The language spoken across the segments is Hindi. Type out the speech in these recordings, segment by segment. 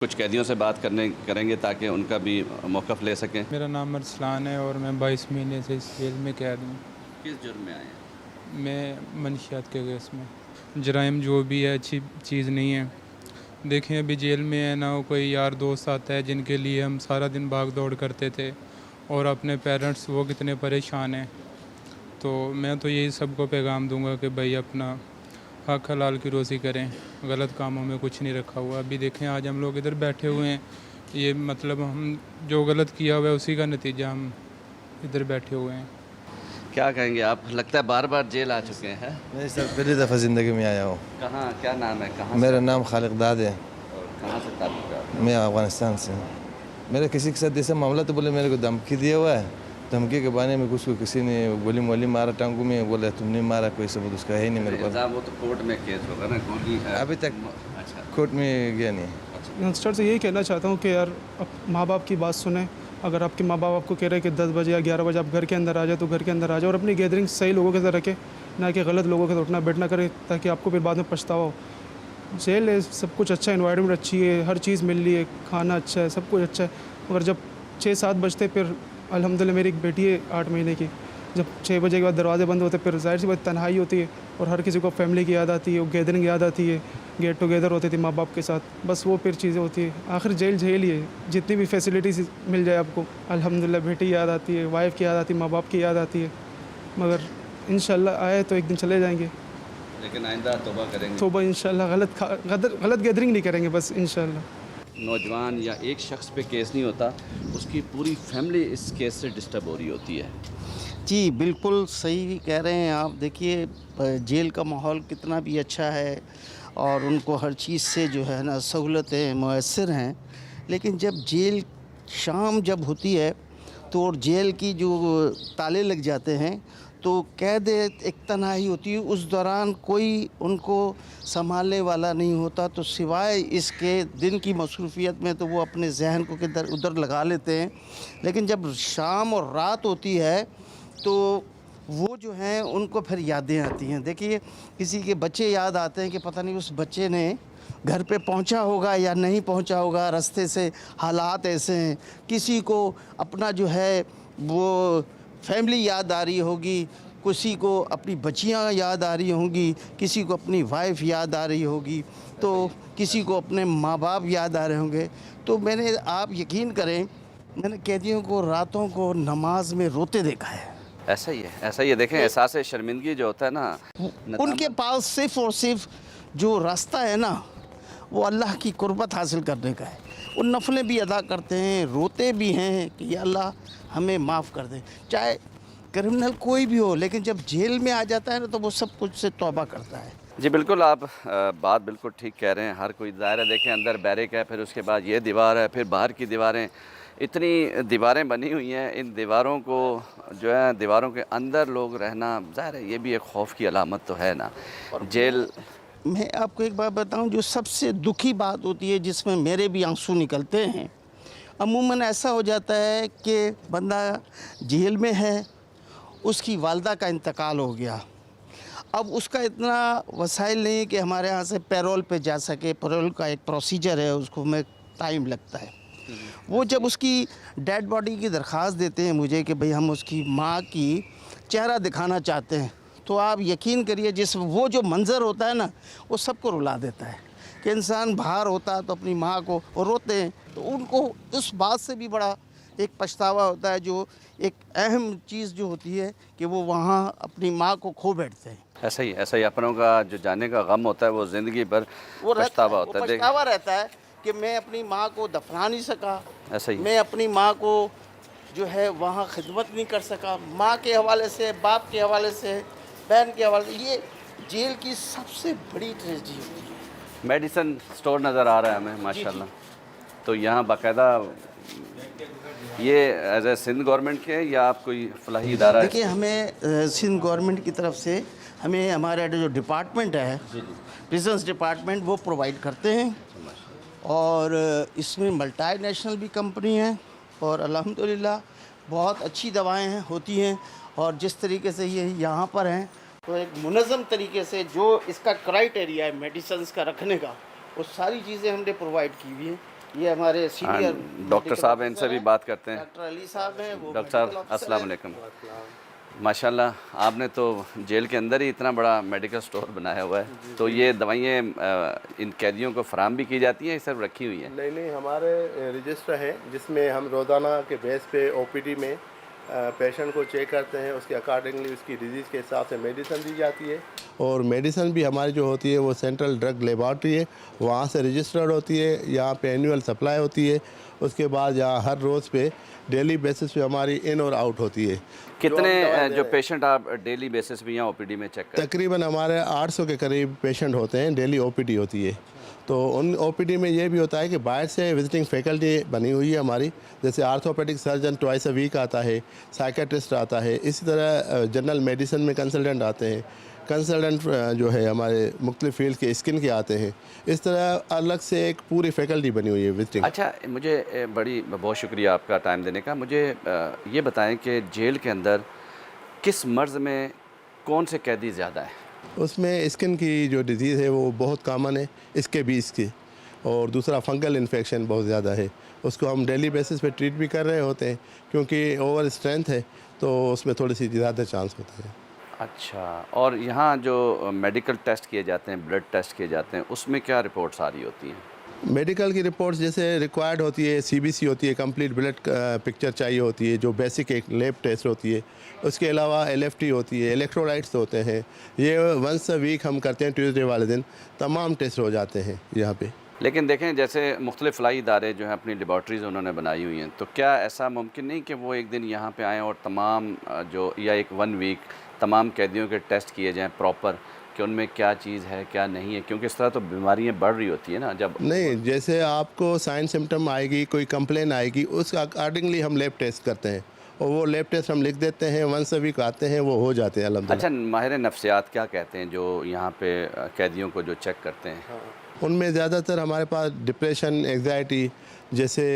कुछ कैदियों से बात करेंगे ताकि उनका भी मौक़िफ़ ले सकें। मेरा नाम अरसलान है और मैं 22 महीने से इस जेल में कैद हूँ। किस जुर्म में आए हैं? मैं मंशियात के केस में। जराइम जो भी है अच्छी चीज़ नहीं है। देखें अभी जेल में है ना, कोई यार दोस्त आता है जिनके लिए हम सारा दिन भाग दौड़ करते थे और अपने पेरेंट्स वो कितने परेशान हैं। तो मैं तो यही सबको पैगाम दूंगा कि भाई अपना हक हलाल की रोज़ी करें, गलत कामों में कुछ नहीं रखा हुआ। अभी देखें आज हम लोग इधर बैठे हुए हैं, ये मतलब हम जो गलत किया हुआ है उसी का नतीजा हम इधर बैठे हुए हैं। क्या कहेंगे आप? लगता है बार-बार जेल आ चुके हैं। नहीं सर, पहली दफ़ा ज़िंदगी में आया हूँ। कहाँ, क्या नाम है? कहाँ मेरा से? नाम खालिक दाद है। और कहाँ से ताल्लुक़ है आपका? मैं अफ़गानिस्तान से हूँ। मेरे किसी के साथ ऐसा मामला तो बोले मेरे को धमकी दिया हुआ है। धमकी के बारे में उसको किसी ने गोली मोली मारा टांगों में, बोला तुमने मारा, कोई सबूत उसका है ही नहीं मेरे पास। इल्ज़ाम वो तो कोर्ट में केस होगा ना, गोली अभी तक अच्छा। कोर्ट में गया नहीं। यंगस्टर से यही कहना चाहता हूँ कि यार माँ बाप की बात सुने। अगर आपके माँ बाप आपको कह रहे हैं कि 10 बजे या 11 बजे आप घर के अंदर आ जाए तो घर के अंदर आ जाए और अपनी गैदरिंग सही लोगों के साथ रखें, ना कि गलत लोगों के साथ उठना बैठना करें ताकि आपको फिर बाद में पछतावा हो। जेल है, सब कुछ अच्छा, एनवायरनमेंट अच्छी है, हर चीज़ मिल रही है, खाना अच्छा है, सब कुछ अच्छा है। मगर जब 6-7 बजते फिर अल्हम्दुलिल्लाह मेरी एक बेटी है 8 महीने की, जब 6 बजे के बाद दरवाजे बंद होते फिर ज़ाहिर सी बात तन्हाई होती है और हर किसी को फैमिली की याद आती है, वो गैदरिंग याद आती है, गेट टुगेदर होती थी माँ बाप के साथ, बस वो फिर चीज़ें होती है। आखिर जेल झेल ही है, जितनी भी फैसिलिटीज़ मिल जाए आपको, अल्हम्दुलिल्लाह बेटी याद आती है, वाइफ की याद आती है, माँ बाप की याद आती है। मगर इंशाल्लाह आए तो एक दिन चले जाएंगे। लेकिन आइंदा तौबा करेंगे। तौबा इंशाल्लाह गलत गैदरिंग नहीं करेंगे बस इंशाल्लाह। नौजवान या एक शख्स पे केस नहीं होता, उसकी पूरी फैमिली इस केस से डिस्टर्ब हो रही होती है। जी, बिल्कुल सही कह रहे हैं आप। देखिए जेल का माहौल कितना भी अच्छा है और उनको हर चीज़ से जो है ना सहूलतें मुयस्सर हैं, लेकिन जब जेल शाम जब होती है तो और जेल की जो ताले लग जाते हैं तो कैद एक तन्हाई होती है। उस दौरान कोई उनको संभालने वाला नहीं होता, तो सिवाय इसके दिन की मसरूफ़ियत में तो वो अपने जहन को किधर उधर लगा लेते हैं। लेकिन जब शाम और रात होती है तो वो जो हैं उनको फिर यादें आती हैं। देखिए किसी के बच्चे याद आते हैं कि पता नहीं उस बच्चे ने घर पे पहुंचा होगा या नहीं पहुंचा होगा, रास्ते से हालात ऐसे हैं। किसी को अपना जो है वो फैमिली याद आ रही होगी, किसी को अपनी बच्चियां याद आ रही होंगी, किसी को अपनी वाइफ याद आ रही होगी, तो किसी को अपने माँ बाप याद आ रहे होंगे। तो आप यकीन करें, मैंने कैदियों को रातों को नमाज में रोते देखा है। ऐसा ही है, ऐसा ही है। देखें एहसास शर्मिंदगी जो होता है ना, उनके पास सिर्फ और सिर्फ जो रास्ता है ना वो अल्लाह की कुर्बत हासिल करने का है। वो नफलें भी अदा करते हैं, रोते भी हैं कि या अल्लाह हमें माफ़ कर दे। चाहे क्रिमिनल कोई भी हो, लेकिन जब जेल में आ जाता है ना तो वो सब कुछ से तौबा करता है। जी बिल्कुल, आप बात बिल्कुल ठीक कह रहे हैं। हर कोई दायरा देखें, अंदर बैरिक है, फिर उसके बाद ये दीवार है, फिर बाहर की दीवारें, इतनी दीवारें बनी हुई हैं। इन दीवारों को जो है, दीवारों के अंदर लोग रहना, ज़ाहिर है ये भी एक खौफ की अलामत तो है ना। जेल मैं आपको एक बात बताऊं, जो सबसे दुखी बात होती है जिसमें मेरे भी आंसू निकलते हैं, अमूमन ऐसा हो जाता है कि बंदा जेल में है, उसकी वालदा का इंतकाल हो गया, अब उसका इतना वसाइल नहीं है कि हमारे यहाँ से पैरोल पे जा सके। पैरोल का एक प्रोसीजर है, उसको में टाइम लगता है। वो जब उसकी डेड बॉडी की दरख्वास्त देते हैं मुझे कि भाई हम उसकी माँ की चेहरा दिखाना चाहते हैं, तो आप यकीन करिए वो जो मंज़र होता है ना वो सबको रुला देता है कि इंसान बाहर होता है तो अपनी माँ को रोते हैं, तो उनको उस बात से भी बड़ा एक पछतावा होता है। जो एक अहम चीज़ जो होती है कि वो वहाँ अपनी माँ को खो बैठते हैं। ऐसा ही अपनों का जो जाने का गम होता है वो ज़िंदगी भर पछतावा होता है। पछतावा रहता है कि मैं अपनी माँ को दफना नहीं सका, ऐसा ही मैं अपनी माँ को जो है वहाँ खिदमत नहीं कर सका, माँ के हवाले से, बाप के हवाले से, बहन के हवाले से। ये जेल की सबसे बड़ी ट्रेजेडी होती है। मेडिसिन स्टोर नज़र आ रहा है हमें माशाल्लाह। तो यहाँ बाकायदा ये एज ए सिंध गवर्नमेंट के या आप कोई फलाही इदारा है? देखिए हमें सिंध गवर्नमेंट की तरफ से हमें हमारा जो डिपार्टमेंट है, प्रिजन्स डिपार्टमेंट, वो प्रोवाइड करते हैं और इसमें मल्टीनेशनल भी कंपनी है और अल्हम्दुलिल्लाह बहुत अच्छी दवाएं हैं होती हैं। और जिस तरीके से ये यहाँ पर हैं तो एक मुनज़्ज़म तरीके से जो इसका क्राइटेरिया है मेडिसिन्स का रखने का, वो सारी चीज़ें हमने प्रोवाइड की हुई हैं। ये हमारे सीनियर डॉक्टर साहब हैं, इनसे भी बात करते हैं। डॉक्टर अली साहब हैं, वो डॉक्टर साहब अस्सलाम वालेकुम। माशाल्लाह आपने तो जेल के अंदर ही इतना बड़ा मेडिकल स्टोर बनाया हुआ है, तो ये दवाइयाँ इन कैदियों को फराहम भी की जाती हैं, सिर्फ रखी हुई हैं? नहीं नहीं, हमारे रजिस्टर हैं जिसमें हम रोज़ाना के बेस पे ओपीडी में पेशेंट को चेक करते हैं, उसके अकॉर्डिंगली उसकी डिजीज़ के हिसाब से मेडिसिन दी जाती है। और मेडिसिन भी हमारी जो होती है वो सेंट्रल ड्रग लेबॉर्ट्री है, वहाँ से रजिस्टर्ड होती है। यहाँ पे एनुअल सप्लाई होती है। उसके बाद यहाँ हर रोज़ पे डेली बेसिस पे हमारी इन और आउट होती है। कितने जो पेशेंट आप डेली बेसिस पे यहाँ ओपीडी में चेक करते हैं? तकरीबन हमारे 800 के करीब पेशेंट होते हैं, डेली ओपीडी होती है। तो उन ओपीडी में ये भी होता है कि बाहर से विजिटिंग फैकल्टी बनी हुई है हमारी, जैसे orthopaedic surgeon twice a week आता है, साइकेट्रिस्ट आता है, इसी तरह जनरल मेडिसिन में कंसल्टेंट आते हैं, कंसल्टेंट जो है हमारे मुख्तलिफ फील्ड के स्किन के आते हैं। इस तरह अलग से एक पूरी फैकल्टी बनी हुई है विजिटिंग। अच्छा, मुझे बहुत शुक्रिया आपका टाइम देने का। मुझे ये बताएं कि जेल के अंदर किस मर्ज़ में कौन से कैदी ज़्यादा है? उसमें स्किन की जो डिज़ीज़ है वो बहुत कॉमन है, इसके भी इसकी, और दूसरा फंगल इन्फेक्शन बहुत ज़्यादा है। उसको हम डेली बेसिस पे ट्रीट भी कर रहे होते हैं, क्योंकि ओवर स्ट्रेंथ है तो उसमें थोड़ी सी ज़्यादा चांस होता है। अच्छा, और यहाँ जो मेडिकल टेस्ट किए जाते हैं, ब्लड टेस्ट किए जाते हैं, उसमें क्या रिपोर्ट्स आ रही होती हैं? मेडिकल की रिपोर्ट्स जैसे रिक्वायर्ड होती है, सीबीसी होती है, कंप्लीट ब्लड पिक्चर चाहिए होती है, जो बेसिक एक लैब टेस्ट होती है। उसके अलावा एलएफटी होती है, इलेक्ट्रोलाइट्स होते हैं। ये वंस अ वीक हम करते हैं, ट्यूसडे वाले दिन तमाम टेस्ट हो जाते हैं यहाँ पे। लेकिन देखें, जैसे मुख्तलिफ फ़लाई इदारे जो हैं अपनी लेबॉर्ट्रीज़ उन्होंने बनाई हुई हैं, तो क्या ऐसा मुमकिन नहीं कि वो एक दिन यहाँ पे आएँ और तमाम जो या एक 1 वीक तमाम कैदियों के टेस्ट किए जाएँ प्रॉपर, कि उनमें क्या चीज़ है क्या नहीं है? क्योंकि इस तरह तो बीमारियाँ बढ़ रही होती है ना। जब नहीं, जैसे आपको साइन सिम्टम आएगी, कोई कंप्लेन आएगी, उस अकॉर्डिंगली हम लैब टेस्ट करते हैं, और वो लैब टेस्ट हम लिख देते हैं, वंस अ वीक आते हैं, वो हो जाते हैं अल्हम्दुलिल्लाह। अच्छा, माहिर नफ्सियात क्या कहते हैं जो यहाँ पे कैदियों को जो चेक करते हैं? उनमें ज़्यादातर हमारे पास डिप्रेशन, एग्जाइटी जैसे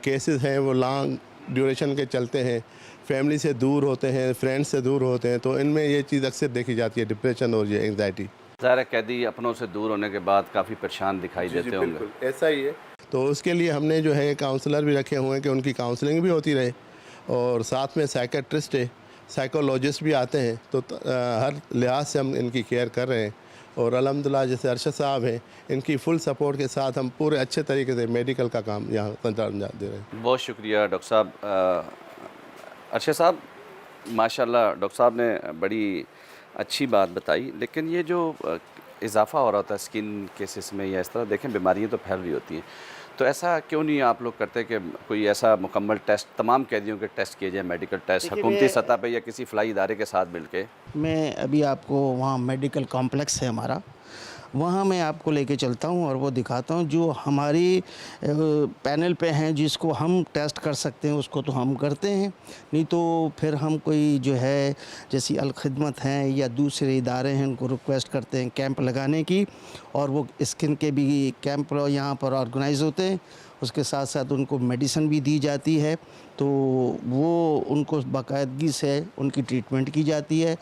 केसेस हैं, वो लॉन्ग ड्यूरेशन के चलते हैं, फैमिली से दूर होते हैं, फ्रेंड्स से दूर होते हैं, तो इनमें ये चीज़ अक्सर देखी जाती है, डिप्रेशन और ये एंग्जाइटी। ज़ाहिर है कैदी अपनों से दूर होने के बाद काफ़ी परेशान दिखाई देते होंगे। बिल्कुल ऐसा ही है। तो उसके लिए हमने जो है काउंसलर भी रखे हुए हैं कि उनकी काउंसलिंग भी होती रहे, और साथ में साइकेट्रिस्ट है, साइकोलॉजिस्ट भी आते हैं, तो हर लिहाज से हम इनकी केयर कर रहे हैं। और अल्हम्दुलिल्लाह जैसे अरशद साहब हैं, इनकी फुल सपोर्ट के साथ हम पूरे अच्छे तरीके से मेडिकल का काम यहाँ अंजाम दे रहे हैं। बहुत शुक्रिया डॉक्टर साहब। अरशद साहब, माशाल्लाह डॉक्टर साहब ने बड़ी अच्छी बात बताई, लेकिन ये जो इजाफ़ा हो रहा होता है स्किन केसेस में या इस तरह, देखें बीमारियाँ तो फैल रही होती हैं, तो ऐसा क्यों नहीं आप लोग करते कि कोई ऐसा मुकम्मल टेस्ट तमाम कैदियों के टेस्ट किए जाए, मेडिकल टेस्ट हुकूमती सतह पे या किसी फ़लाई इदारे के साथ मिल के? मैं अभी आपको वहाँ मेडिकल कॉम्प्लेक्स है हमारा, वहाँ मैं आपको लेके चलता हूँ और वो दिखाता हूँ जो हमारी पैनल पे हैं, जिसको हम टेस्ट कर सकते हैं उसको तो हम करते हैं, नहीं तो फिर हम कोई जो है जैसी अल खिदमत हैं या दूसरे इदारे हैं उनको रिक्वेस्ट करते हैं कैंप लगाने की, और वो स्किन के भी कैंप यहाँ पर ऑर्गेनाइज़ होते हैं। उसके साथ साथ उनको मेडिसिन भी दी जाती है, तो वो उनको बाकायदगी से उनकी ट्रीटमेंट की जाती है।